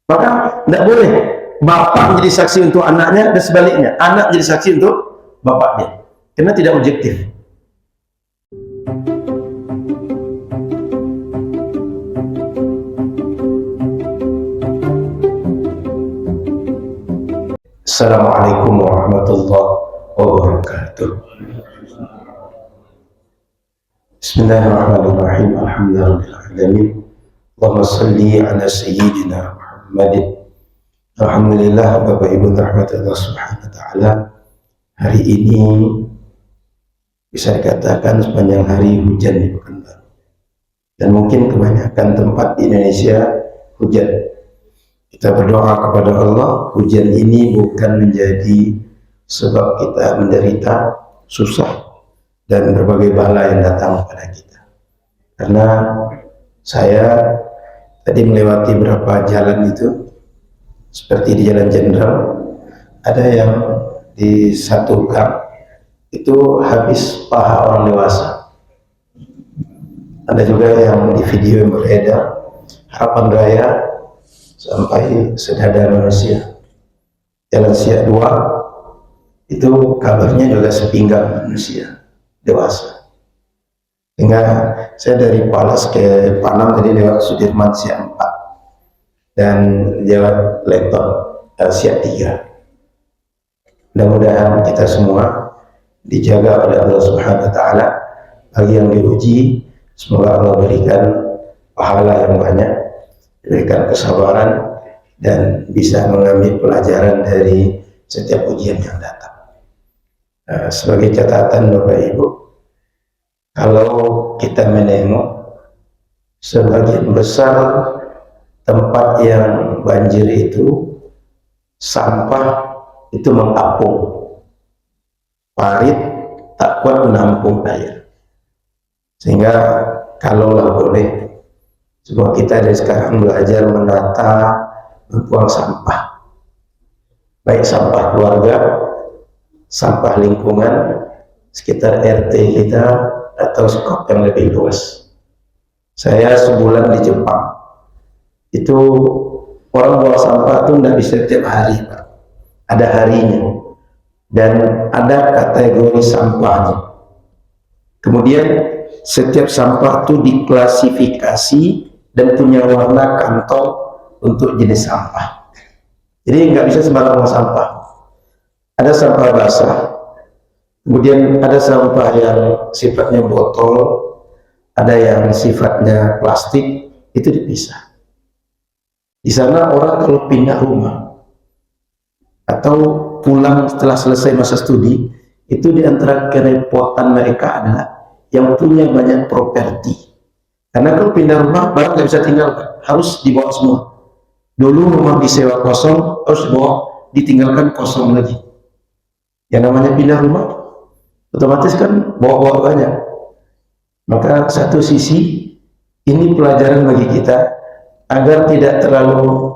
Maka tidak boleh bapak menjadi saksi untuk anaknya dan sebaliknya, anak menjadi saksi untuk bapaknya, karena tidak objektif. Assalamualaikum warahmatullahi wabarakatuh. Bismillahirrahmanirrahim. Alhamdulillahirrahmanirrahim. Allahumma salli ala sayyidina Muhammadin. Alhamdulillah, Bapak Ibu rahmati Allah subhanahu wa ta'ala. Hari ini bisa dikatakan sepanjang hari hujan di Pekanbaru. Dan mungkin kebanyakan tempat di Indonesia hujan. Kita berdoa kepada Allah, hujan ini bukan menjadi sebab kita menderita, susah, dan berbagai bala yang datang kepada kita. Karena saya tadi melewati beberapa jalan itu, seperti di Jalan Jenderal, ada yang di satu gang itu habis paha orang dewasa. Ada juga yang di video yang beredar, Harapan Raya sampai sedada manusia. Jalan Siak 2 itu kabarnya juga sepinggang manusia dewasa. Hingga saya dari Palas ke Panam tadi lewat Sudirman Siak 4 dan lewat Leton Siak 3. Mudah-mudahan kita semua dijaga oleh Allah Subhanahu wa ta'ala. Bagi yang diuji, semoga Allah berikan pahala yang banyak, berikan kesabaran, dan bisa mengambil pelajaran dari setiap ujian yang datang. Sebagai catatan Bapak Ibu, kalau kita menengok sebagian besar tempat yang banjir itu, sampah itu mengapung, parit tak kuat menampung air. Sehingga kalaulah boleh, semua kita dari sekarang belajar menata, membuang sampah, baik sampah keluarga, sampah lingkungan sekitar RT kita, atau skop yang lebih luas. Saya sebulan di Jepang, itu orang buang sampah itu tidak bisa setiap hari, Pak. Ada harinya dan ada kategori sampahnya. Kemudian setiap sampah itu diklasifikasi dan punya warna kantong untuk jenis sampah. Jadi nggak bisa sembarang sampah. Ada sampah basah, kemudian ada sampah yang sifatnya botol, ada yang sifatnya plastik, itu dipisah. Di sana orang kalau pindah rumah atau pulang setelah selesai masa studi, itu diantara kerepotan mereka adalah yang punya banyak properti. Karena kalau pindah rumah, barang nggak bisa tinggal, harus dibawa semua. Dulu rumah disewa kosong, harus dibawa, ditinggalkan kosong lagi. Yang namanya pindah rumah, otomatis kan bawa-bawa banyak. Maka satu sisi, ini pelajaran bagi kita, agar tidak terlalu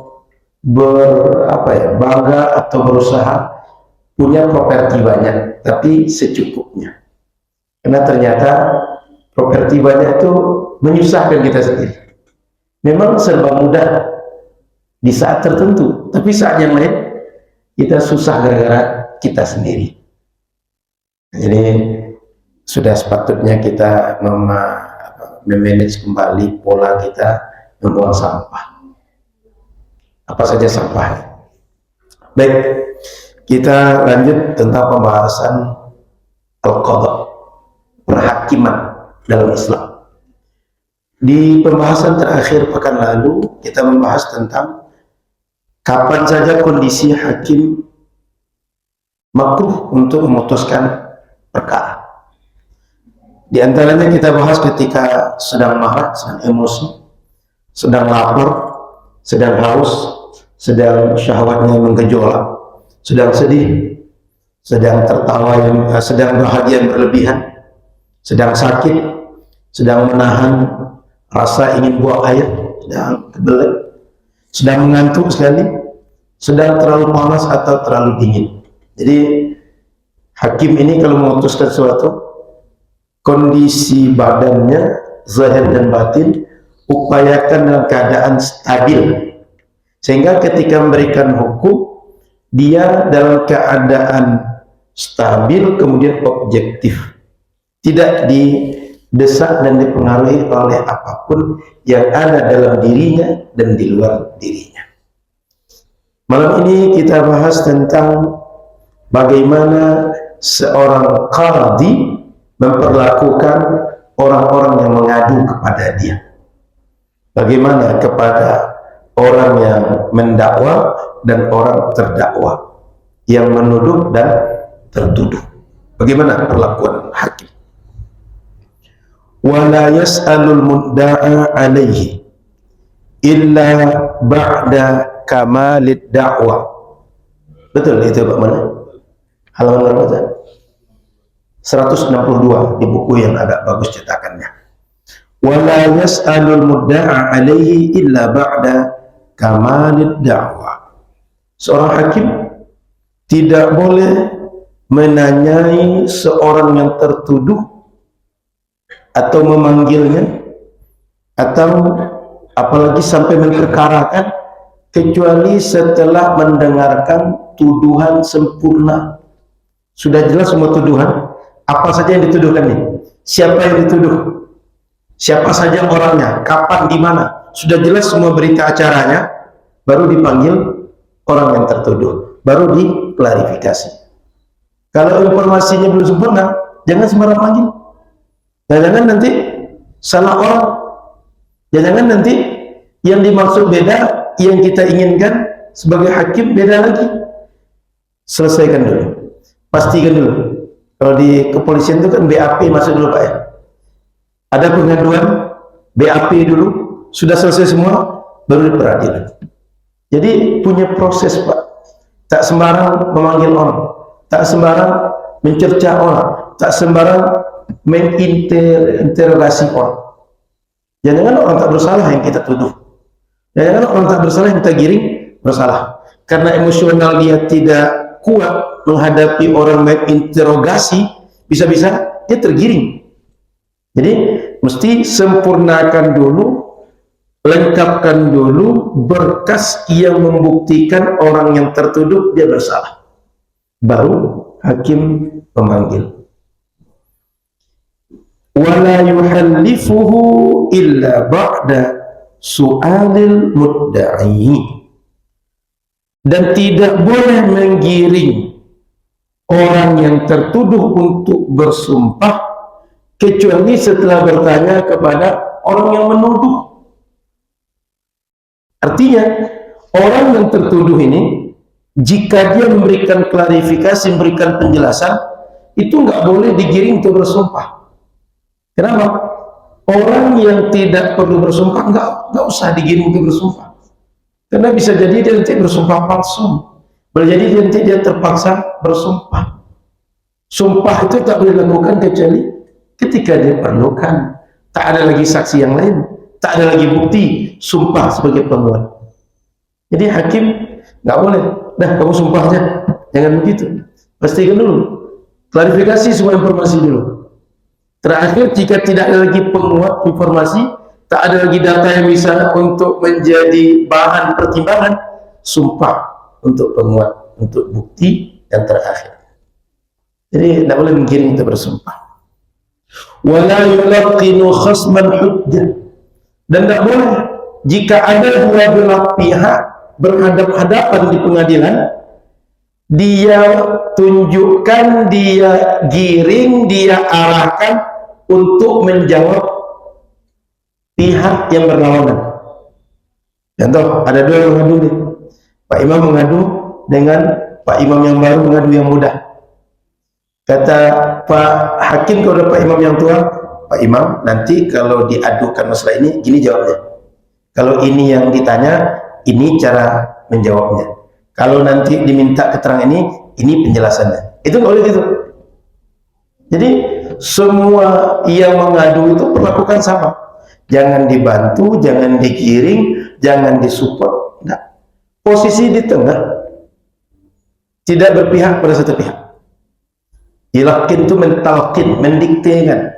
bangga atau berusaha punya properti banyak, tapi secukupnya. Karena ternyata properti banyak itu menyusahkan kita sendiri. Memang serba mudah di saat tertentu, tapi saat yang lain kita susah gara-gara kita sendiri. Jadi sudah sepatutnya kita memanage kembali pola kita membuang sampah. Apa saja sampahnya. Baik, kita lanjut tentang pembahasan al-qadha, perhakiman dalam Islam. Di pembahasan terakhir pekan lalu kita membahas tentang kapan saja kondisi hakim makruh untuk memutuskan perkara. Di antaranya kita bahas ketika sedang marah, sedang emosi, sedang lapar, sedang haus, sedang syahwatnya menggejolak, sedang sedih, sedang tertawa, sedang bahagia yang berlebihan, sedang sakit, sedang menahan rasa ingin buang air, sedang kebelet, sedang mengantuk sekali, sedang terlalu panas atau terlalu dingin. Jadi hakim ini kalau memutuskan sesuatu, kondisi badannya, zahir dan batin, upayakan dalam keadaan stabil. Sehingga ketika memberikan hukum, dia dalam keadaan stabil, kemudian objektif, tidak didesak dan dipengaruhi oleh apapun yang ada dalam dirinya dan di luar dirinya. Malam ini kita bahas tentang bagaimana seorang qadhi memperlakukan orang-orang yang mengadu kepada dia. Bagaimana kepada orang yang mendakwa dan orang terdakwa, yang menuduh dan tertuduh. Bagaimana perlakuan hakim? Wala yas'alul mudda'a alaihi illa ba'da kamalid da'wah. Betul itu Pak mana? Halaman berapa? 162 di buku yang agak bagus cetakannya. Wala yas'alul mudda'a alaihi illa ba'da kamalid da'wah. Seorang hakim tidak boleh menanyai seorang yang tertuduh atau memanggilnya atau apalagi sampai memperkarakan kecuali setelah mendengarkan tuduhan sempurna. Sudah jelas semua tuduhan, apa saja yang dituduhkan nih, siapa yang dituduh, siapa saja orangnya, kapan, di mana, sudah jelas semua berita acaranya, baru dipanggil orang yang tertuduh, baru diklarifikasi. Kalau informasinya belum sempurna, jangan sembarang panggil. Jangan nanti salah orang, jangan nanti yang dimaksud beda, yang kita inginkan sebagai hakim beda lagi. Selesaikan dulu, pastikan dulu. Kalau di kepolisian itu kan BAP masuk dulu Pak ya. Ada pengaduan, BAP dulu, sudah selesai semua, baru di peradilan. Jadi punya proses Pak. Tak sembarang memanggil orang, tak sembarang mencerca orang, tak sembarang menginterogasi orang. Jangan orang tak bersalah yang kita tuduh. Jangan orang tak bersalah yang kita giring bersalah. Karena emosional dia tidak kuat menghadapi orang menginterogasi, bisa-bisa dia tergiring. Jadi mesti sempurnakan dulu, lengkapkan dulu berkas yang membuktikan orang yang tertuduh dia bersalah, baru hakim memanggil. Wala yuhallifuhu illa ba'da su'alil mudda'i. Dan tidak boleh menggiring orang yang tertuduh untuk bersumpah kecuali setelah bertanya kepada orang yang menuduh. Artinya orang yang tertuduh ini, jika dia memberikan klarifikasi, memberikan penjelasan, itu nggak boleh digiring untuk bersumpah. Kenapa? Orang yang tidak perlu bersumpah nggak usah digiring untuk bersumpah. Karena bisa jadi dia nanti bersumpah palsu, boleh jadi nanti dia terpaksa bersumpah. Sumpah itu tak boleh dilakukan kecuali ketika dia perlukan. Tak ada lagi saksi yang lain, tak ada lagi bukti, sumpah sebagai penguat. Jadi hakim nggak boleh, dah kamu sumpah aja, jangan begitu. Pastikan dulu, klarifikasi semua informasi dulu. Terakhir, jika tidak ada lagi penguat informasi, tak ada lagi data yang bisa untuk menjadi bahan pertimbangan, sumpah untuk penguat, untuk bukti yang terakhir. Jadi tidak boleh menggiring untuk bersumpah. Wala yulaqinu khasman hujjah. Dan tidak boleh jika ada dua belah pihak berhadap-hadapan di pengadilan, dia tunjukkan, dia giring, dia arahkan untuk menjawab pihak yang berlawanan. Contoh, ada dua yang mengadu nih. Pak Imam mengadu dengan Pak Imam yang baru mengadu yang muda. Kata Pak Hakim kepada Pak Imam yang tua, Pak Imam, nanti kalau diadukan masalah ini, gini jawabnya. Kalau ini yang ditanya, ini cara menjawabnya. Kalau nanti diminta keterangan ini penjelasannya. Itu nggak boleh gitu. Jadi semua yang mengadu itu perlakukan sama. Jangan dibantu, jangan digiring, jangan disupport. Nah, posisi di tengah, tidak berpihak pada satu pihak. Ilakin itu mentalkin, mendiktekan,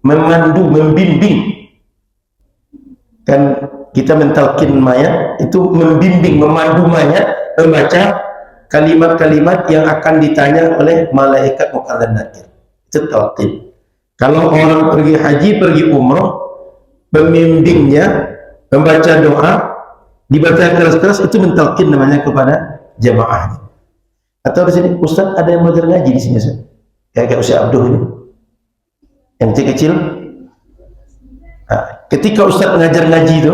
memandu, membimbing. Kan kita mentalkin mayat itu membimbing, memandu mayat membaca kalimat-kalimat yang akan ditanya oleh malaikat mukarrab nakir. Itu talqin. Kalau orang pergi haji, pergi umroh, pembimbingnya membaca doa, dibaca keras-keras, itu mentalqin namanya kepada jamaah. Atau di sini Ustaz ada yang belajar ngaji di sini, Ustaz? Kayak Ustaz Abdul ini, yang kecil. Nah, ketika Ustaz mengajar ngaji itu,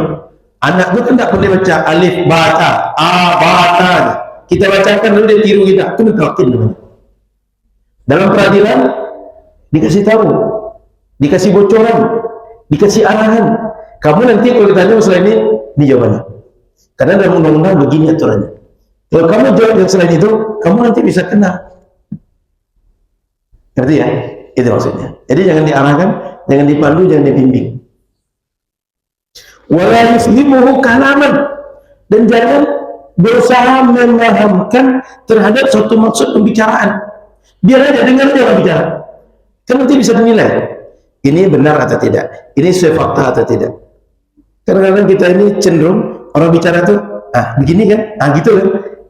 anak itu kan tidak boleh baca alif bata, a bata. Kita bacakan dulu, dia tiru kita. Itu mentalqin namanya. Dalam peradilan dikasih tahu, dikasih bocoran, dikasih arahan. Kamu nanti kalau ditanya masalah ini jawabannya. Karena dalam undang-undang begini aturannya. Kalau kamu jawab yang selain itu, kamu nanti bisa kena. Ngerti ya? Itu maksudnya. Jadi jangan diarahkan, jangan dipandu, jangan dibimbing. Wala yufhimuhu kalaman, dan jangan berusaha memahamkan terhadap suatu maksud pembicaraan. Biar aja dengar dia orang bicara. Kan nanti bisa dinilai ini benar atau tidak, ini sesuai fakta atau tidak. Kadang-kadang kita ini cenderung orang bicara tuh begini kan, gitu kan.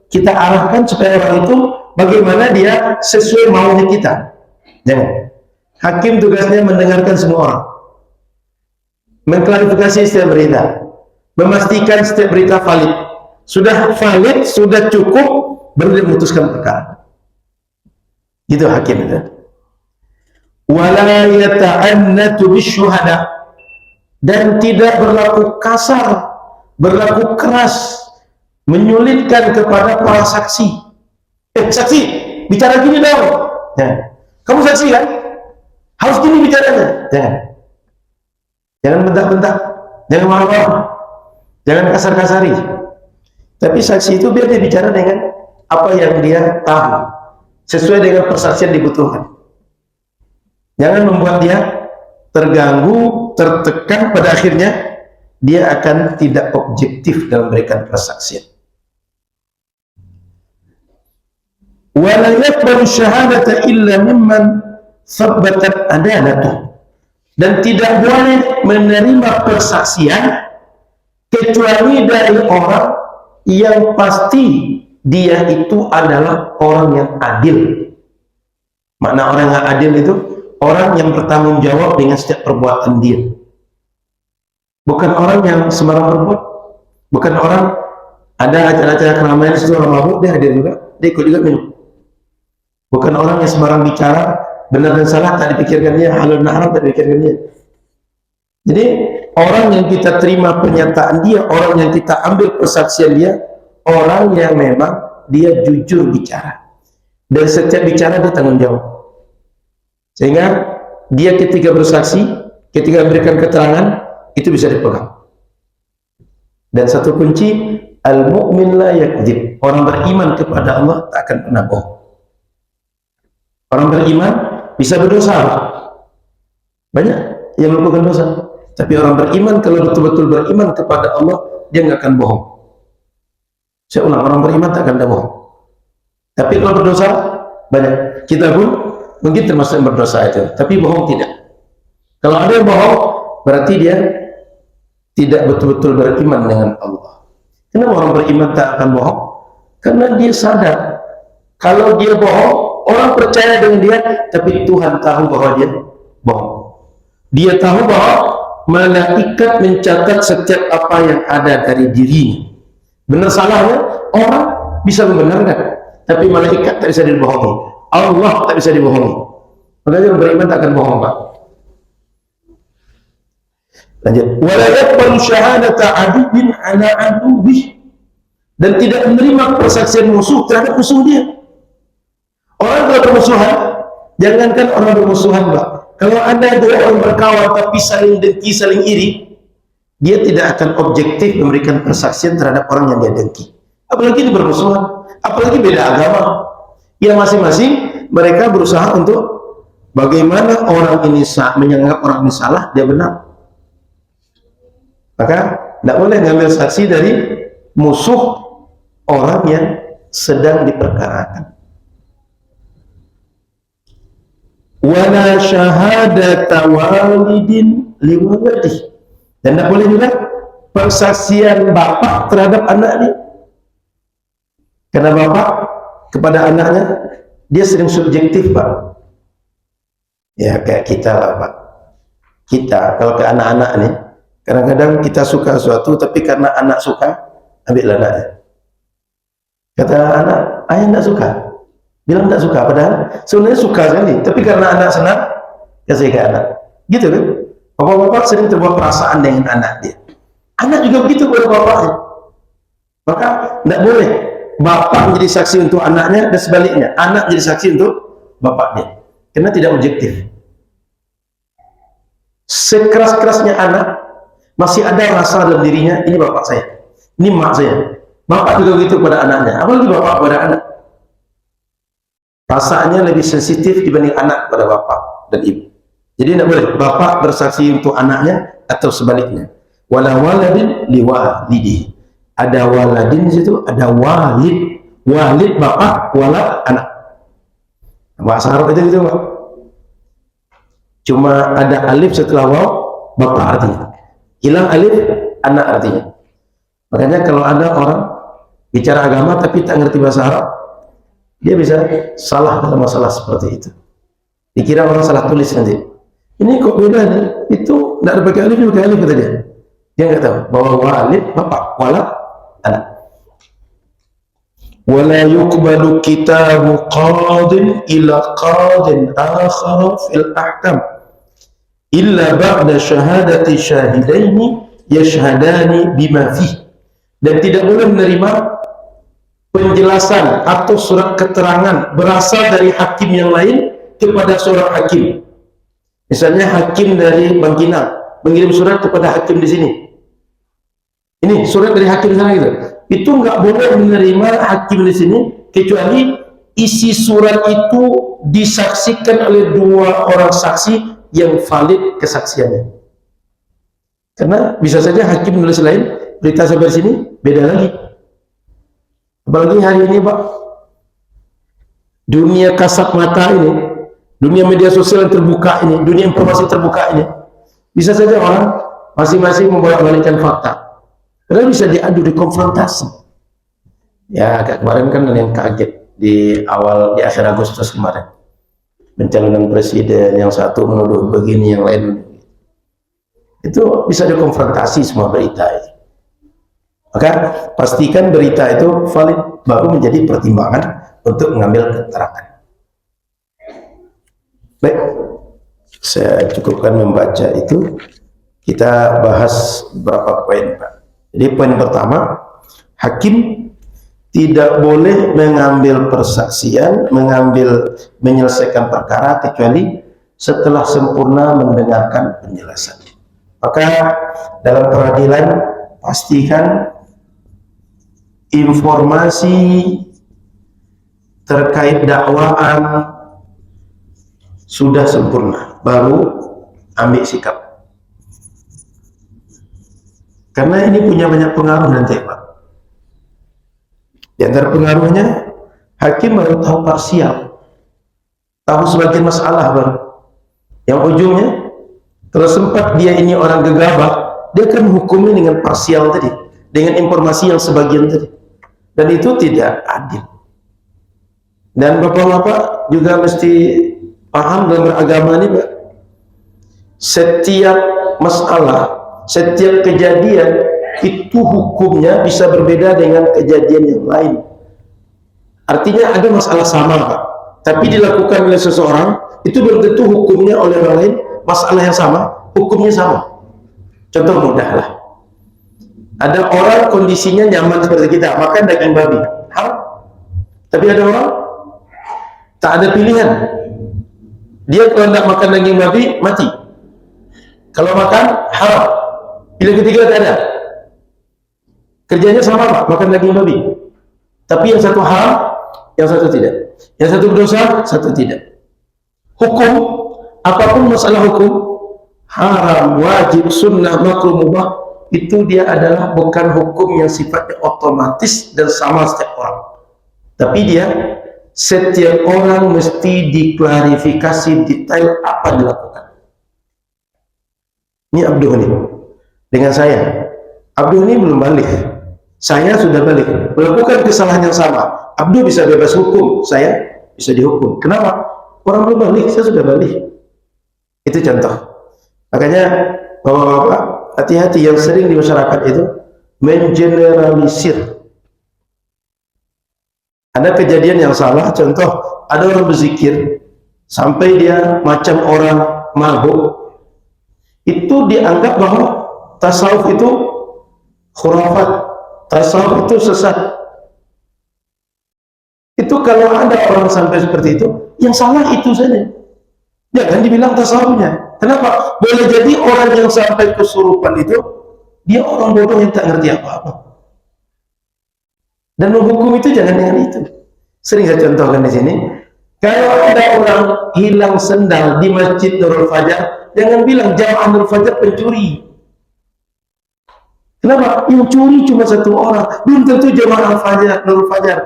Kita arahkan supaya orang itu bagaimana dia sesuai maunya kita. Jangan. Hakim tugasnya mendengarkan semua orang, mengklarifikasi setiap berita, memastikan setiap berita valid. Sudah valid, sudah cukup, baru dia memutuskan perkara. Gitu hakim itu. Wala yata'annatu bisyuhada, dan tidak berlaku kasar, berlaku keras, menyulitkan kepada para saksi. Saksi, bicara gini dong. Kamu saksi kan? Harus gini bicaranya. Jangan bentak-bentak, jangan marah-marah, jangan kasar-kasari. Tapi saksi itu biar dia bicara dengan apa yang dia tahu, sesuai dengan persaksian dibutuhkan. Jangan membuat dia terganggu, tertekan, pada akhirnya dia akan tidak objektif dalam memberikan persaksian. Wala yaqbalu syahadata illa mimman thabbatat adanatuh, dan tidak boleh menerima persaksian kecuali dari orang yang pasti dia itu adalah orang yang adil. Makna orang yang adil itu orang yang bertanggung jawab dengan setiap perbuatan dia. Bukan orang yang sembarang berbuat. Bukan orang ada acara-acara keramaian situ orang mabuk, dia hadir juga, dia ikut juga minum. Bukan orang yang sembarang bicara, benar dan salah tak dipikirkan dia, halal dan haram tak dipikirkan dia. Jadi orang yang kita terima pernyataan dia, orang yang kita ambil persaksian dia, orang yang memang dia jujur bicara, dan setiap bicara dia tanggung jawab, sehingga dia ketika bersaksi, ketika memberikan keterangan, itu bisa dipegang. Dan satu kunci, al-mu'min la yakdzib, orang beriman kepada Allah tak akan pernah bohong. Orang beriman bisa berdosa, banyak yang melakukan dosa, tapi orang beriman kalau betul-betul beriman kepada Allah, dia nggak akan bohong. Saya ulang, orang beriman tak akan bohong. Tapi kalau berdosa banyak. Kita pun mungkin termasuk yang berdosa itu, tapi bohong tidak. Kalau ada yang bohong, berarti dia tidak betul-betul beriman dengan Allah. Kenapa orang beriman tak akan bohong? Karena dia sadar kalau dia bohong, orang percaya dengan dia, tapi Tuhan tahu bahwa dia bohong. Dia tahu bahwa malaikat mencatat setiap apa yang ada dari dirinya. Benar salahnya orang bisa membenarkan, tapi malaikat tak bisa dibohongi, Allah tak bisa dibohongi. Makanya orang beriman tak akan bohong, Pak. Lanjut. Wala yaqbalu syahadata aduwwin ala aduwwih, dan tidak menerima persaksian musuh terhadap musuh dia. Orang kalau bermusuhan, jangankan orang bermusuhan, Pak, kalau ada dua orang berkawan tapi saling dengki, saling iri, dia tidak akan objektif memberikan persaksian terhadap orang yang dia dengki. Apalagi ini bermusuhan, apalagi beda agama. Ya masing-masing mereka berusaha untuk bagaimana orang ini menganggap orang ini salah, dia benar. Maka tidak boleh ngambil saksi dari musuh orang yang sedang diperkarakan. Wala syahadata walidin liwaladih, dan tidak boleh juga persaksian bapak terhadap anaknya. Karena bapak kepada anaknya, dia sering subjektif, Pak. Ya kayak kita lah, Pak. Kita kalau ke anak-anak nih, kadang-kadang kita suka sesuatu, tapi karena anak suka, ambil anaknya. Kata anak, ayah enggak suka. Bilang enggak suka, padahal sebenarnya suka sekali. Tapi karena anak senang, kasih ke anak. Gitu kan? Bapak-bapak sering terbawa perasaan dengan anak dia. Anak juga begitu kepada bapaknya. Maka enggak boleh bapak menjadi saksi untuk anaknya dan sebaliknya. Anak jadi saksi untuk bapaknya. Karena tidak objektif. Sekeras-kerasnya anak, masih ada rasa dalam dirinya, ini bapak saya, ini mak saya. Bapak juga begitu pada anaknya, apalagi bapak pada anak. Perasaannya lebih sensitif dibanding anak pada bapak dan ibu. Jadi tidak boleh bapak bersaksi untuk anaknya atau sebaliknya. Wala waladin liwalidi. Ada waladin di situ, ada walid. Walid bapak, walad anak. Bahasa Arab itu gitu, Pak. Cuma ada alif setelah waw, bapak artinya. Hilang alif, anak artinya. Makanya kalau ada orang bicara agama tapi tak ngerti bahasa Arab, dia bisa salah dalam masalah seperti itu. Dikira orang salah tulis nanti. Ini kok beda nih? Itu tidak ada pakai alif, pakai alif kata dia. Dia nggak tahu bahwa walid bapak, walad anak. Wala yuqbalu kitabu qadin ila qadin akhar fil ahkam illa ba'da syahadati syahidaini yashhadani bima fih. Dan tidak boleh menerima penjelasan atau surat keterangan berasal dari hakim yang lain kepada seorang hakim. Misalnya hakim dari Bangkinang mengirim surat kepada hakim di sini. Ini surat dari hakim sana gitu. Itu nggak boleh menerima hakim di sini kecuali isi surat itu disaksikan oleh dua orang saksi yang valid kesaksiannya. Karena bisa saja hakim menulis lain, berita sampai sini beda lagi. Apalagi hari ini, Pak, dunia kasat mata ini, dunia media sosial yang terbuka ini, dunia informasi terbuka ini, bisa saja orang masing-masing membolak-balikkan fakta. Karena bisa diadu, dikonfrontasi. Ya, kemarin kan yang kaget di akhir Agustus kemarin. Pencalonan presiden, yang satu menuduh begini, yang lain itu bisa dikonfrontasi semua berita itu. Maka pastikan berita itu valid, baru menjadi pertimbangan untuk mengambil keterangan. Baik, saya cukupkan membaca itu. Kita bahas beberapa poin, Pak. Jadi poin pertama, hakim tidak boleh mengambil persaksian, menyelesaikan perkara kecuali setelah sempurna mendengarkan penjelasan. Maka dalam peradilan pastikan informasi terkait dakwaan sudah sempurna, baru ambil sikap. Karena ini punya banyak pengaruh nanti, Pak. Di antara pengaruhnya, hakim baru tahu parsial, tahu sebagian masalah baru. Yang ujungnya, kalau sempat dia ini orang gegabah, dia akan menghukumi dengan parsial tadi, dengan informasi yang sebagian tadi. Dan itu tidak adil. Dan bapak-bapak juga mesti paham dalam beragama ini, Pak. Setiap masalah, setiap kejadian itu hukumnya bisa berbeda dengan kejadian yang lain. Artinya ada masalah sama, Pak, tapi dilakukan oleh seseorang, itu belum tentu hukumnya oleh orang lain masalah yang sama, hukumnya sama. Contoh mudah lah. Ada orang kondisinya nyaman seperti kita, makan daging babi, haram. Tapi ada orang tak ada pilihan. Dia kalau tidak makan daging babi, mati. Kalau makan, haram. Pilihan ketiga tak ada. Kerjanya sama, Pak, makan daging babi. Tapi yang satu haram, yang satu tidak. Yang satu berdosa, satu tidak. Hukum, apapun masalah hukum, haram, wajib, sunnah, makruh, mubah, itu dia adalah bukan hukum yang sifatnya otomatis dan sama setiap orang. Tapi dia, setiap orang mesti diklarifikasi detail apa dilakukan. Ini Abdul Ghani dengan saya, Abdul ini belum balik, saya sudah balik, melakukan kesalahan yang sama. Abdul bisa bebas hukum, saya bisa dihukum. Kenapa? Orang belum balik, saya sudah balik. Itu contoh. Makanya bapak-bapak, hati-hati yang sering di masyarakat itu mengeneralisir. Ada kejadian yang salah, contoh ada orang berzikir sampai dia macam orang mabuk, itu dianggap bahwa tasawuf itu khurafat, tasawuf itu sesat. Itu kalau ada orang sampai seperti itu, yang salah itu saja, jangan dibilang tasawufnya. Kenapa? Boleh jadi orang yang sampai kesurupan itu dia orang bodoh yang tak ngerti apa-apa. Dan menghukum itu jangan dengan itu. Sering saya contohkan di sini. Kalau ada orang hilang sendal di Masjid Nurul Fajar, jangan bilang jamaah Nurul Fajar pencuri. Kenapa? Yang curi cuma satu orang, belum tentu jamaah Fajar Nurul Fajar.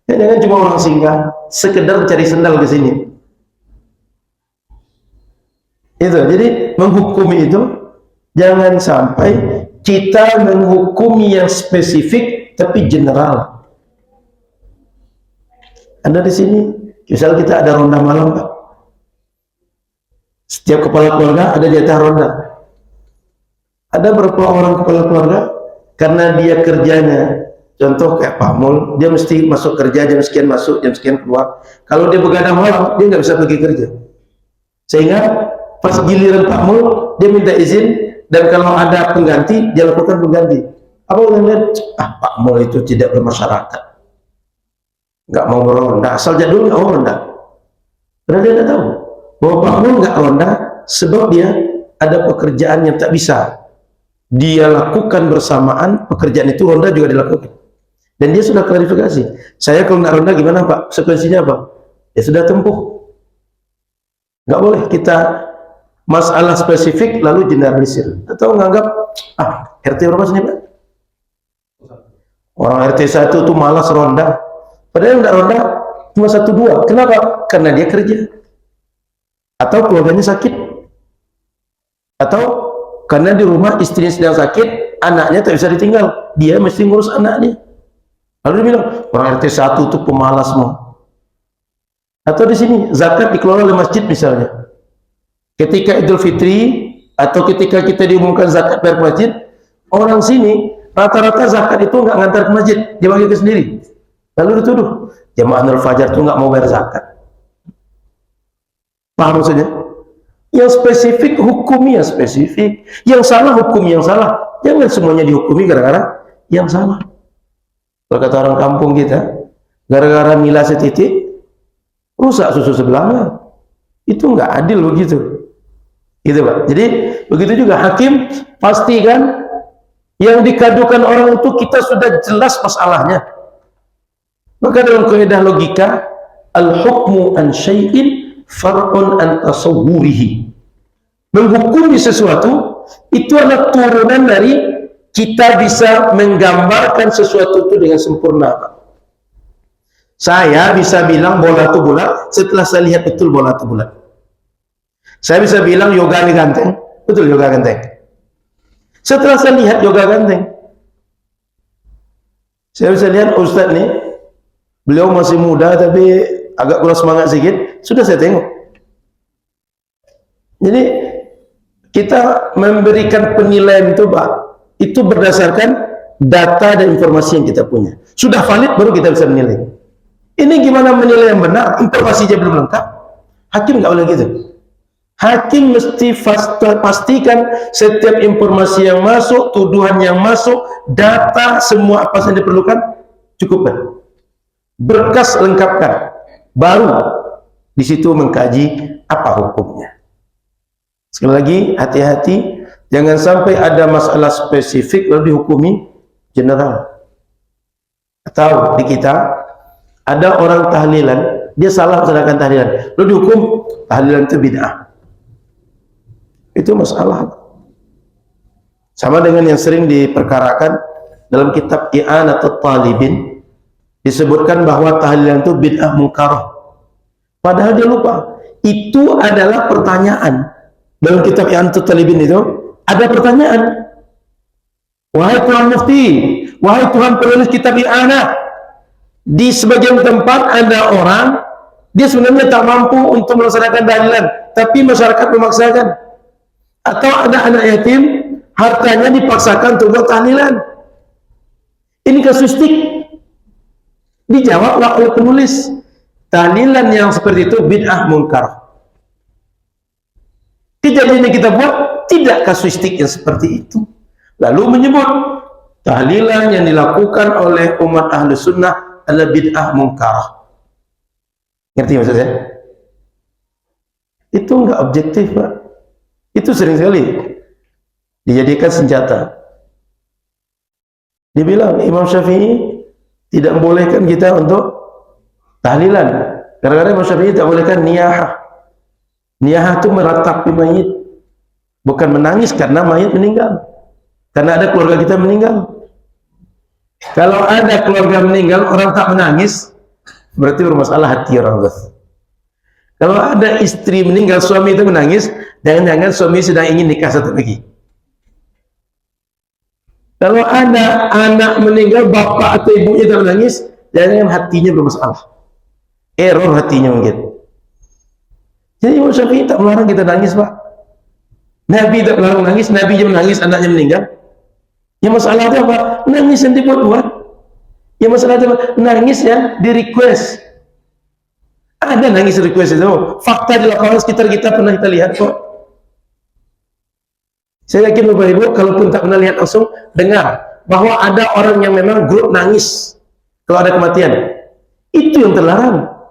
Ya, jangan cuma orang singgah, sekedar cari sendal ke sini. Itu. Jadi menghukumi itu jangan sampai kita menghukumi yang spesifik tapi general. Anda di sini, misal kita ada ronda malam, Pak. Setiap kepala keluarga ada jatah ronda. Ada berapa orang kepala keluarga karena dia kerjanya, contoh kayak Pak Mul, dia mesti masuk kerja jam sekian masuk, jam sekian keluar. Kalau dia begadang malam, dia nggak bisa pergi kerja. Sehingga pas giliran Pak Mul, dia minta izin, dan kalau ada pengganti, dia lakukan pengganti. Apa yang lihat? Pak Mul itu tidak bermasyarakat, nggak mau ronda, asal jadul nggak mau ronda. Karena dia tidak tahu bahwa Pak Mul nggak ronda sebab dia ada pekerjaan yang tak bisa dia lakukan bersamaan pekerjaan itu, ronda juga dilakukan. Dan dia sudah klarifikasi, saya kalau nggak ronda gimana Pak? Konsekuensinya apa? Ya sudah tempuh. Nggak boleh kita masalah spesifik lalu generalisir atau menganggap RT berapa sini Pak? Orang RT 1 tuh malas ronda, padahal nggak ronda cuma 1-2. Kenapa? Karena dia kerja, atau keluarganya sakit, atau karena di rumah istrinya sedang sakit, anaknya tak bisa ditinggal, dia mesti ngurus anaknya. Lalu dia bilang orang RT 1 tuh pemalas mau. Atau di sini zakat dikelola oleh masjid misalnya. Ketika Idul Fitri atau ketika kita diumumkan zakat bayar ke masjid, orang sini rata-rata zakat itu nggak ngantar ke masjid, dia bagi ke sendiri. Lalu dituduh jamaah Nurul Fajar itu nggak mau bayar zakat. Paham maksudnya? Yang spesifik hukumi yang spesifik, yang salah hukumi yang salah. Jangan semuanya dihukumi gara-gara yang salah. Kalau kata orang kampung kita, gara-gara milah setitik rusak susu sebelahnya. Itu nggak adil begitu. Gitu Pak. Jadi begitu juga hakim, pastikan yang dikadukan orang itu kita sudah jelas masalahnya. Maka dalam kaidah logika, al-hukmu an syai'in far'un an tasawwurihi. Menghukumi sesuatu itu adalah turunan dari kita bisa menggambarkan sesuatu itu dengan sempurna, Pak. Saya bisa bilang bola itu bulat setelah saya lihat betul bola itu bulat. Saya bisa bilang yoga ini ganteng, betul yoga ganteng. Setelah saya lihat yoga ganteng, saya bisa lihat Ustadz nih, beliau masih muda tapi agak kurang semangat sedikit, sudah saya tengok. Jadi kita memberikan penilaian itu Pak, itu berdasarkan data dan informasi yang kita punya. Sudah valid baru kita bisa menilai. Ini gimana menilai yang benar? Informasinya belum lengkap. Hakim nggak boleh gitu. Hakim mesti pastikan setiap informasi yang masuk, tuduhan yang masuk, data, semua apa yang diperlukan, cukupkan. Berkas lengkapkan. Baru di situ mengkaji apa hukumnya. Sekali lagi, hati-hati. Jangan sampai ada masalah spesifik lalu dihukumi general. Atau di kita, ada orang tahlilan, dia salah melaksanakan tahlilan, lalu dihukum tahlilan itu bid'ah. Itu masalah. Sama dengan yang sering diperkarakan dalam kitab I'anatul Talibin, disebutkan bahwa tahlilan itu bid'ah munkarah. Padahal dia lupa, itu adalah pertanyaan. Dalam kitab I'anatul Talibin itu ada pertanyaan. Wahai Tuhan Mufti, wahai Tuhan penulis kitab i'anah. Di sebagian tempat ada orang, dia sebenarnya tak mampu untuk melaksanakan tahlilan, tapi masyarakat memaksakan. Atau ada anak yatim, hartanya dipaksakan untuk buat tahlilan. Ini kasuistik. Dijawablah oleh penulis, tahlilan yang seperti itu bid'ah munkar. Kejadian yang kita buat tidak kasuistik yang seperti itu. Lalu menyebut tahlilan yang dilakukan oleh umat ahlu sunnah adalah bid'ah munkar. Ngerti maksud saya? Itu enggak objektif, Pak. Itu sering sekali dijadikan senjata. Dibilang Imam Syafi'i tidak membolehkan kita untuk tahlilan. Kadang-kadang Imam Syafi'i tak bolehkan niyahah. Niyahah itu meratapi mayit, bukan menangis karena mayit meninggal, karena ada keluarga kita meninggal. Kalau ada keluarga meninggal, orang tak menangis, berarti bermasalah hati orang itu. Kalau ada istri meninggal, suami itu menangis, jangan-jangan suami sedang ingin nikah satu lagi. Kalau ada anak meninggal, bapak atau ibunya tak menangis, jangan-jangan hatinya bermasalah. Error hatinya mungkin. Jadi Imam Syafi'i tak melarang kita nangis, Pak. Nabi tak melarang nangis, Nabi juga menangis, anaknya meninggal. Yang masalah itu apa? Nangis yang dibuat-buat. Yang masalah itu apa? Nangis yang di request. Ada nangis request itu. Fakta di lapangan sekitar kita pernah kita lihat kok. Saya yakin Bapak Ibu, kalaupun tak pernah lihat langsung, dengar bahwa ada orang yang memang grup nangis kalau ada kematian. Itu yang terlarang.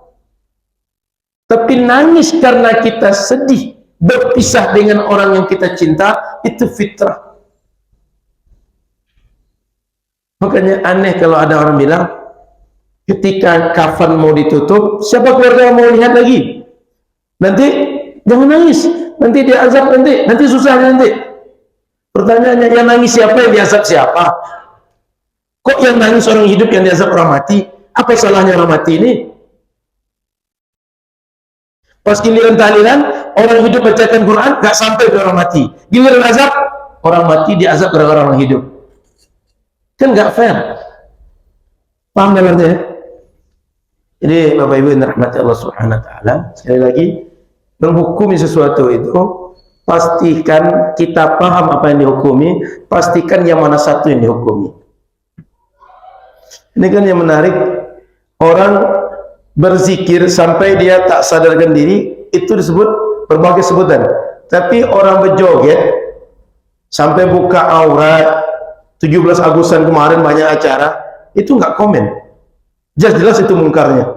Tapi nangis karena kita sedih berpisah dengan orang yang kita cinta, itu fitrah. Makanya aneh kalau ada orang bilang ketika kafan mau ditutup, siapa keluarga yang mau lihat lagi? Nanti jangan nangis, nanti dia azab, nanti susah nanti. Pertanyaannya, yang nangis siapa, yang diazab siapa? Kok yang nangis orang hidup, yang diazab orang mati? Apa salahnya orang mati ini? Pas giliran tahlilan, orang hidup bacakan Quran, gak sampai ke orang mati. Giliran azab, orang mati diazab gara-gara orang hidup. Kan gak fair. Paham kan artinya? Jadi Bapak Ibu yang dirahmati Allah Subhanahu wa taala, sekali lagi, menghukumi sesuatu itu pastikan kita paham apa yang dihukumi, pastikan yang mana satu yang dihukumi. Ini kan yang menarik, orang berzikir sampai dia tak sadarkan diri, itu disebut berbagai sebutan. Tapi orang berjoget sampai buka aurat, 17 Agustusan kemarin banyak acara, itu nggak komen. Jelas-jelas itu mungkarnya.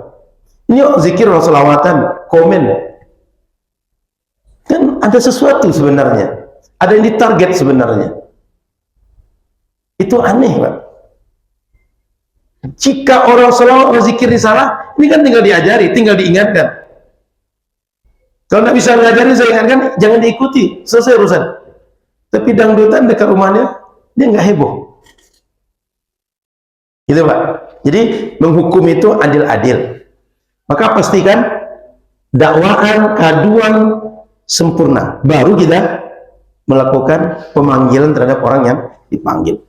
Ini zikir orang selawatan, komen. Kan ada sesuatu sebenarnya, ada yang ditarget sebenarnya. Itu aneh, Pak. Jika orang selawat, orang zikir salah, ini kan tinggal diajari, tinggal diingatkan. Kalau nggak bisa ngajarin, saya ingatkan, jangan diikuti, selesai urusan. Tapi dangdutan dekat rumahnya, dia nggak heboh. Gitu, Pak. Jadi menghukum itu adil-adil. Maka pastikan dakwaan, kaduan sempurna. Baru kita melakukan pemanggilan terhadap orang yang dipanggil.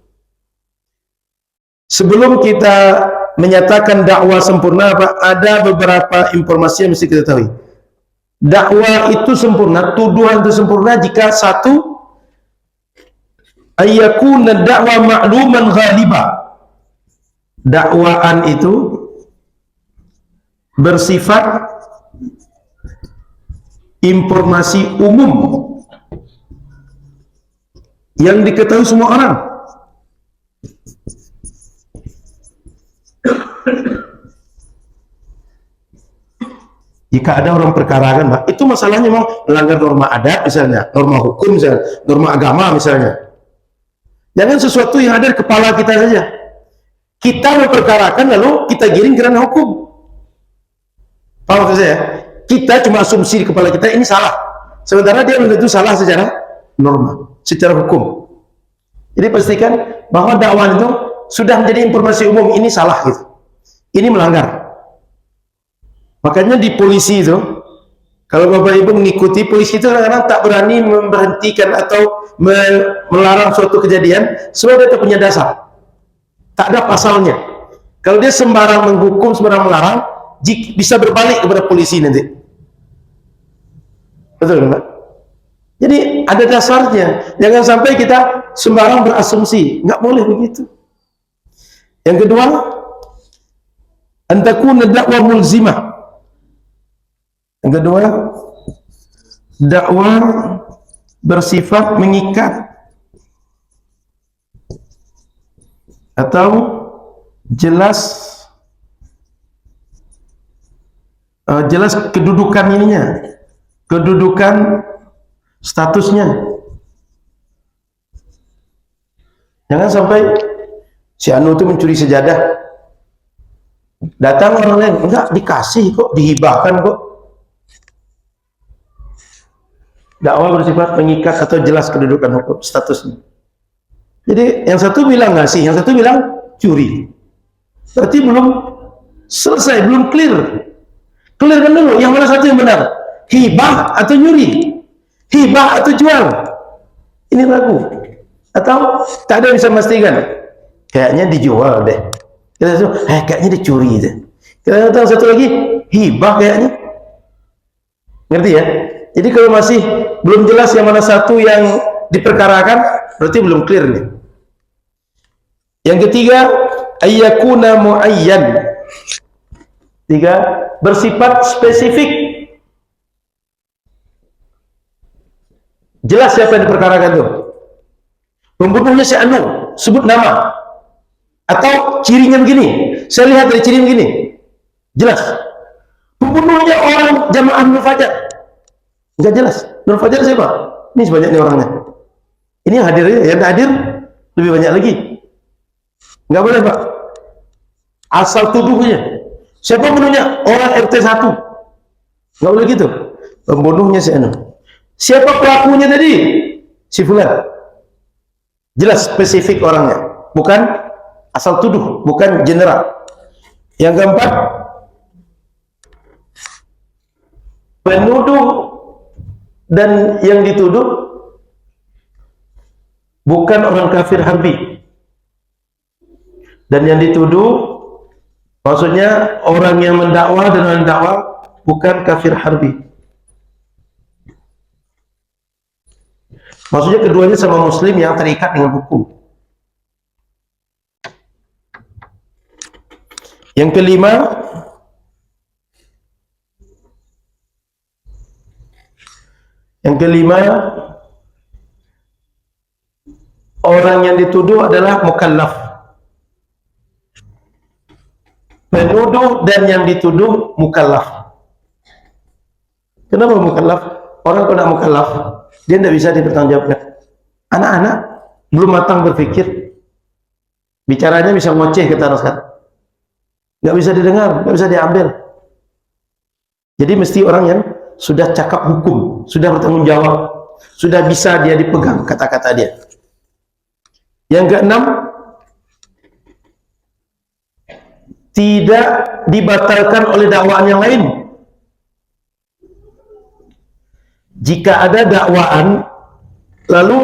Sebelum kita menyatakan dakwah sempurna, Pak, ada beberapa informasi yang mesti kita tahu. Dakwah itu sempurna, tuduhan itu sempurna jika satu, ayyakuna dakwah ma'luman ghalibah. Dakwaan itu bersifat informasi umum yang diketahui semua orang. Jika ada orang perkarakan, Pak, itu masalahnya memang melanggar norma adat misalnya, norma hukum misalnya, norma agama misalnya. Jangan sesuatu yang ada di kepala kita saja. Kita memperkarakan lalu kita giring kerana hukum. Paham maksud saya? Kita cuma asumsi di kepala kita ini salah. Sementara dia belum tentu salah secara norma, secara hukum. Jadi pastikan bahwa dakwaan itu sudah menjadi informasi umum, ini salah gitu. Ini melanggar. Makanya di polisi itu Kalau Bapak Ibu mengikuti, polisi itu kadang-kadang tak berani memberhentikan atau melarang suatu kejadian sebab dia tak punya dasar, tak ada pasalnya. Kalau dia sembarang menghukum, sembarang melarang, bisa berbalik kepada polisi nanti. Betul kan Pak? Jadi ada dasarnya. Jangan sampai kita sembarang berasumsi, nggak boleh begitu. Yang kedua, antakuna dakwah mulzimah. Yang kedua, dakwah bersifat mengikat atau jelas kedudukan ininya, kedudukan statusnya. Jangan sampai si Anu itu mencuri sejadah, datang orang lain, enggak dikasih kok, dihibahkan kok. Dakwah bersifat mengikat atau jelas kedudukan hukum statusnya. Jadi yang satu bilang ngasih, yang satu bilang curi. Berarti belum selesai, belum clear. Clearkan dulu, yang mana satu yang benar? Hibah atau nyuri? Hibah atau jual? Ini ragu. Atau tak ada yang bisa memastikan. Kayaknya dijual deh. Kita tahu, kayaknya dicuri deh. Kita tahu satu lagi, hibah kayaknya. Ngerti ya? Jadi kalau masih belum jelas yang mana satu yang diperkarakan, berarti belum clear nih. Yang ketiga, ayyakuna muayyan. Tiga, bersifat spesifik. Jelas siapa yang diperkarakan itu. Pembunuhnya si Anu, sebut nama. Atau cirinya begini. Saya lihat dari ciri begini. Jelas. Pembunuhnya orang jamaah Nur Fajar. Enggak jelas. Nur Fajar siapa? Ini sebanyaknya orangnya. Ini yang hadir ya, yang hadir lebih banyak lagi. Enggak boleh Pak. Asal tuduhnya. Siapa pembunuhnya? Orang RT 1. Enggak boleh gitu. Pembunuhnya si Anu. Siapa pelakunya tadi? Si Fulan. Jelas spesifik orangnya. Bukan asal tuduh, bukan general. Yang keempat, penuduh dan yang dituduh bukan orang kafir harbi, dan yang dituduh maksudnya orang yang mendakwa dan orang mendakwa bukan kafir harbi. Maksudnya keduanya sama muslim yang terikat dengan hukum. Yang kelima, orang yang dituduh adalah mukallaf. Penuduh dan yang dituduh mukallaf. Kenapa mukallaf? Orang kalau tidak mukallaf, dia tidak bisa dipertanggungjawabkan. Anak-anak belum matang berpikir, bicaranya bisa ngoceh kita haruskan, nggak bisa didengar, nggak bisa diambil. Jadi mesti orang yang sudah cakap hukum, sudah bertanggung jawab, sudah bisa dia dipegang kata-kata dia. Yang keenam, tidak dibatalkan oleh dakwaan yang lain. Jika ada dakwaan lalu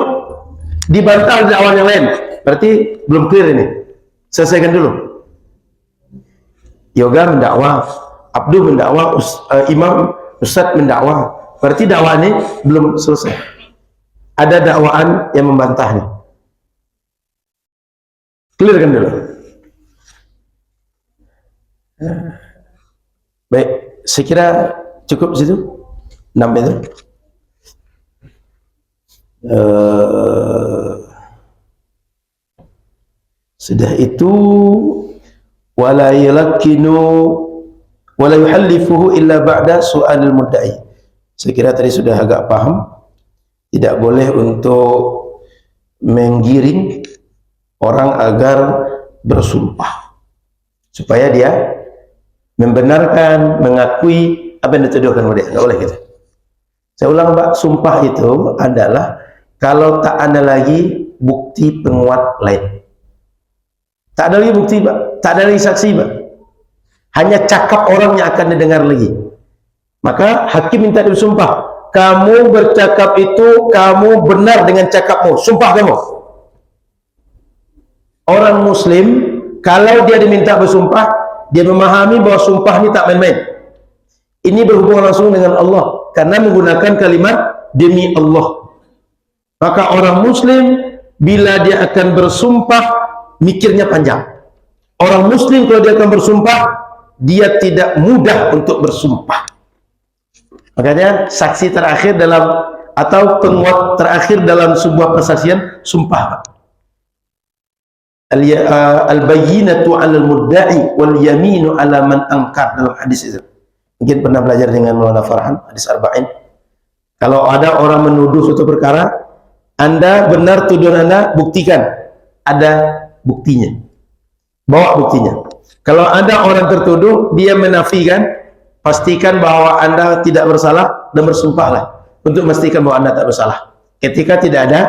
dibantah dakwaan yang lain, berarti belum clear ini. Selesaikan dulu. Yoga mendakwa, Abdul mendakwa, Imam Ustadz mendakwa, berarti dakwaan ini belum selesai. Ada dakwaan yang membantahnya. Clear kan dulu. Baik, saya kira cukup situ. 6 itu. Sudah itu wala yalakkinu wala yuhallifuhu illa ba'da su'alil mudda'i. Saya kira tadi sudah agak paham. Tidak boleh untuk menggiring orang agar bersumpah supaya dia membenarkan, mengakui apa yang dituduhkan oleh dia. Enggak boleh gitu. Saya ulang Pak, sumpah itu adalah kalau tak ada lagi bukti penguat lain. Tak ada lagi bukti Pak, tak ada lagi saksi Pak. Hanya cakap orang yang akan didengar lagi. Maka hakim minta bersumpah, kamu bercakap itu, kamu benar dengan cakapmu, sumpah kamu. Orang muslim kalau dia diminta bersumpah, dia memahami bahwa sumpah ini tak main-main. Ini berhubungan langsung dengan Allah karena menggunakan kalimat demi Allah. Maka orang muslim bila dia akan bersumpah mikirnya panjang. Orang muslim kalau dia akan bersumpah, dia tidak mudah untuk bersumpah. Makanya saksi terakhir dalam atau penguat terakhir dalam sebuah persaksian sumpah. Al-bayyinatu 'alal mudda'i wal yaminu 'ala man ankar, dalam hadis itu. Mungkin pernah belajar dengan Maulana Farhan, hadis arba'in. Kalau ada orang menuduh suatu perkara, Anda benar tuduhan Anda, buktikan. Ada buktinya. Bawa buktinya. Kalau ada orang tertuduh, dia menafikan, pastikan bahwa Anda tidak bersalah dan bersumpahlah untuk memastikan bahwa Anda tak bersalah. Ketika tidak ada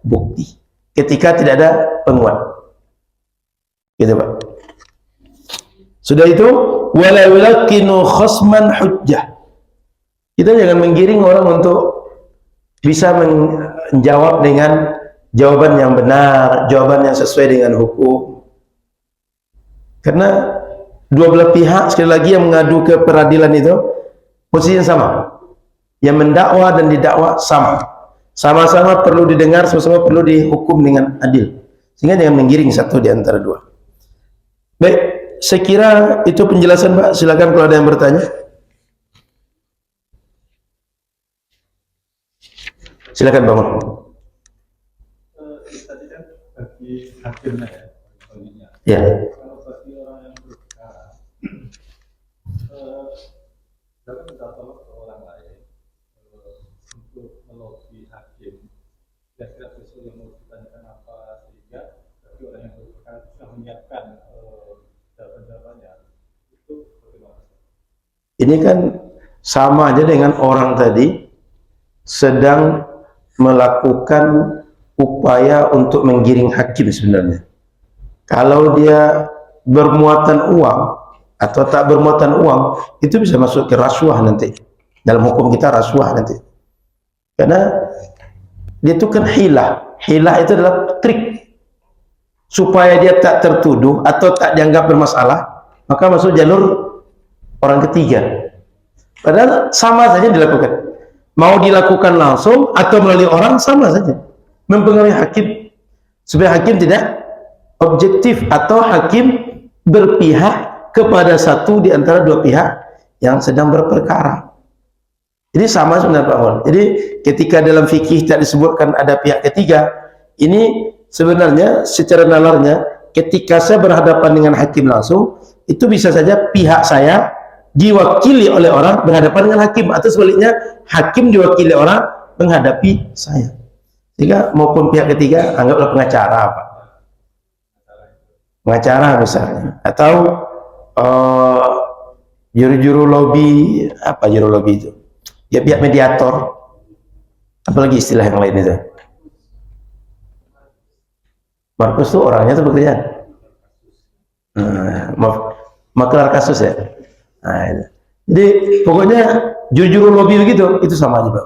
bukti, ketika tidak ada penguat. Gitu Pak. Sudah itu, wala yulaqinu khasman hujjah. Kita jangan menggiring orang untuk bisa menjawab dengan jawaban yang benar, jawaban yang sesuai dengan hukum. Karena dua belah pihak sekali lagi yang mengadu ke peradilan itu posisinya sama. Yang mendakwa dan didakwa sama. Sama-sama perlu didengar, sama-sama perlu dihukum dengan adil. Sehingga jangan menggiring satu di antara dua. Baik, saya kira itu penjelasan Pak. Silakan kalau ada yang bertanya. Silakan Bang. Tadi kan bagi hakimnya Ya. Kalau bagi orang yang berperkara, dapat minta tolong ke orang lain untuk melobi hakim. Kira-kira besok yang mau ditanyakan apa, sehingga bagi orang yang berperkara sudah menyiapkan jawaban-jawabannya. Itu bagaimana? Ini kan sama aja dengan orang tadi sedang melakukan upaya untuk menggiring hakim sebenarnya. Kalau dia bermuatan uang atau tak bermuatan uang, itu bisa masuk ke rasuah nanti. Dalam hukum kita rasuah nanti. Karena dia itu kan hilah. Hilah itu adalah trik supaya dia tak tertuduh atau tak dianggap bermasalah, maka masuk jalur orang ketiga. Padahal sama saja dilakukan. Mau dilakukan langsung atau melalui orang sama saja. Mempengaruhi hakim. Supaya hakim tidak objektif atau hakim berpihak kepada satu di antara dua pihak yang sedang berperkara. Jadi sama sebenarnya Pak Wal. Jadi ketika dalam fikih tidak disebutkan ada pihak ketiga, ini sebenarnya secara nalarnya ketika saya berhadapan dengan hakim langsung, itu bisa saja pihak saya diwakili oleh orang berhadapan dengan hakim, atau sebaliknya hakim diwakili orang menghadapi saya. Sehingga maupun pihak ketiga anggaplah pengacara Pak. Pengacara misalnya, atau juru-juru lobby, apa juru lobby itu? Ya pihak mediator, apalagi istilah yang lain itu. Markus itu orangnya itu pekerjaan. Maklar kasus ya. Nah, itu. Jadi pokoknya juru-juru lobby begitu, itu sama aja Pak.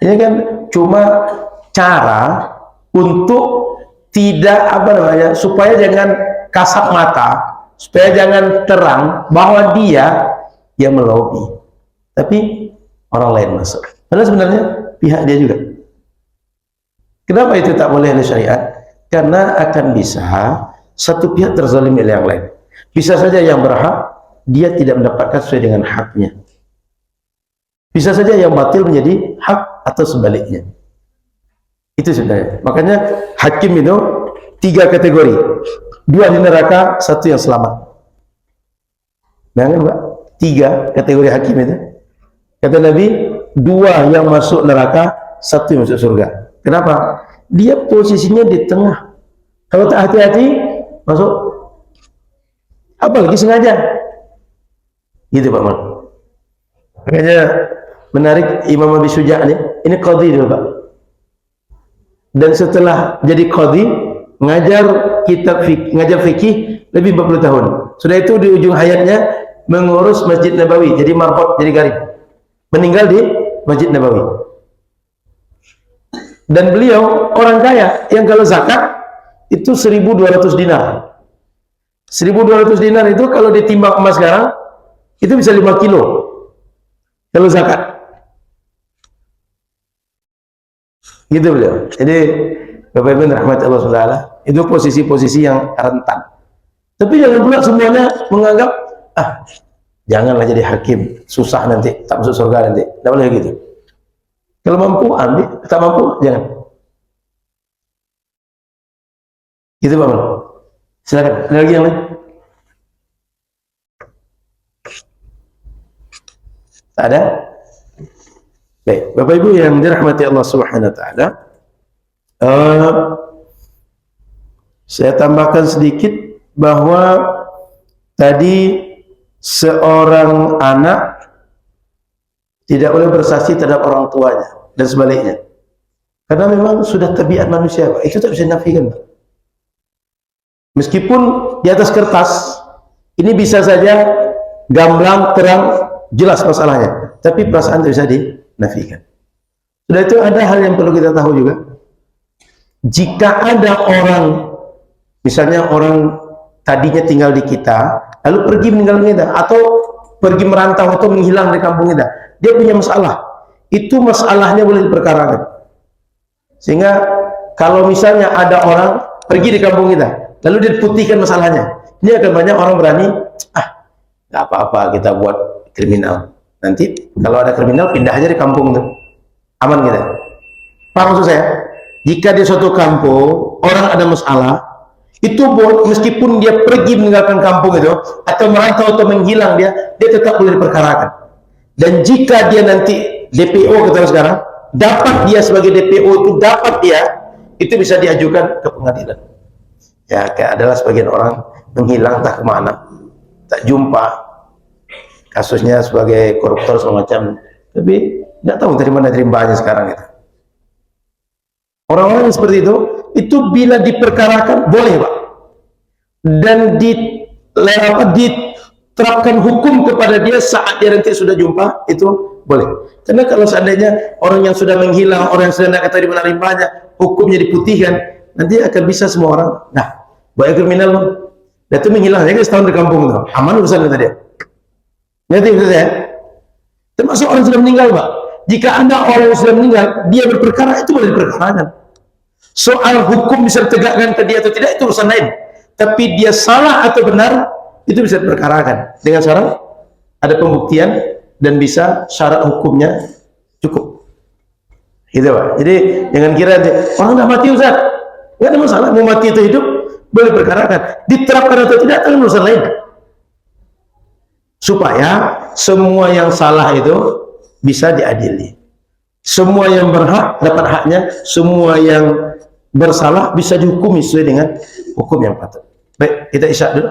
Ini kan cuma cara untuk tidak apa namanya, supaya jangan kasat mata, supaya jangan terang bahwa dia yang melobi, tapi orang lain masuk. Padahal sebenarnya pihak dia juga. Kenapa itu tak boleh oleh syariat? Karena akan bisa satu pihak terzalimi oleh yang lain. Bisa saja yang berhak dia tidak mendapatkan sesuai dengan haknya. Bisa saja yang batil menjadi hak atau sebaliknya. Itu sebenarnya. Makanya hakim itu 3 kategori. 2 di neraka, 1 yang selamat. Bayangkan Pak, 3 kategori hakim itu. Kata Nabi, 2 yang masuk neraka, 1 yang masuk surga. Kenapa? Dia posisinya di tengah. Kalau tak hati-hati, masuk. Apalagi sengaja. Gitu Pak Mal. Makanya menarik Imam Abi Suja' ini qadhi dulu Pak. Dan setelah jadi qadhi, ngajar kitab ngajar fikih lebih 40 tahun. Sudah itu di ujung hayatnya mengurus Masjid Nabawi, jadi marbot, jadi garing. Meninggal di Masjid Nabawi. Dan beliau orang kaya yang kalau zakat itu 1.200 dinar. 1.200 dinar itu kalau ditimbang emas sekarang itu bisa 5 kilo kalau zakat. Gitu beliau. Jadi Bapak Ibu rahmat Allah Subhanahu, itu posisi-posisi yang rentan. Tapi jangan pula semuanya menganggap janganlah jadi hakim, susah nanti, tak masuk surga nanti. Tidak boleh gitu. Kalau mampu ambil, tak mampu jangan. Gitu Pak Man. Silakan. Ada lagi yang lain? Tak ada? Baik, Bapak Ibu yang dirahmati Allah Subhanahu wa taala. Saya tambahkan sedikit bahwa tadi seorang anak tidak boleh bersaksi terhadap orang tuanya dan sebaliknya. Karena memang sudah tabiat manusia, Pak. Itu tak bisa dinafikan, Pak. Meskipun di atas kertas ini bisa saja gamblang, terang, jelas masalahnya, tapi perasaan tidak bisa dinafikan. Sudah itu ada hal yang perlu kita tahu juga. Jika ada orang, misalnya orang tadinya tinggal di kita, lalu pergi meninggalkan kita, atau pergi merantau atau menghilang dari kampung kita, dia punya masalah, itu masalahnya boleh diperkarakan. Sehingga kalau misalnya ada orang pergi di kampung kita, lalu dia putihkan masalahnya, ini akan banyak orang berani, nggak apa-apa kita buat kriminal. Nanti kalau ada kriminal pindah aja di kampung itu, aman kita. Paham maksud saya? Jika di suatu kampung orang ada masalah, itu meskipun dia pergi meninggalkan kampung itu atau merantau atau menghilang, dia tetap boleh diperkarakan. Dan jika dia nanti DPO kita sekarang dapat dia sebagai DPO itu dapat dia, itu bisa diajukan ke pengadilan. Ya, kayak adalah sebagian orang menghilang tak kemana, tak jumpa, kasusnya sebagai koruptor semacam, tapi nggak tahu dari mana terimanya sekarang itu. Orang-orang yang seperti itu bila diperkarakan boleh, Pak, dan diterapkan hukum kepada dia saat dia nanti sudah jumpa, itu boleh. Karena kalau seandainya orang yang sudah menghilang, orang yang sudah tidak kata di mana rimbanya, hukumnya diputihkan, nanti akan bisa semua orang, banyak kriminal, dan itu menghilang, ya kan setahun di kampung itu, aman urusan kata dia. Ngerti maksud saya? Termasuk orang sudah meninggal, Pak. Jika Anda orang yang sudah meninggal, dia berperkara, itu boleh diperkarakan. Soal hukum bisa ditegakkan ke dia atau tidak, itu urusan lain. Tapi dia salah atau benar, itu bisa diperkarakan. Dengan syarat ada pembuktian dan bisa syarat hukumnya cukup. Gitu, Pak. Jadi jangan kira orang dah mati, Ustaz, nggak ada masalah, mau mati atau hidup boleh diperkarakan. Diterapkan atau tidak, itu urusan lain. Supaya semua yang salah itu bisa diadili. Semua yang berhak dapat haknya, semua yang bersalah bisa dihukumi sesuai dengan hukum yang patut. Baik, kita isya dulu.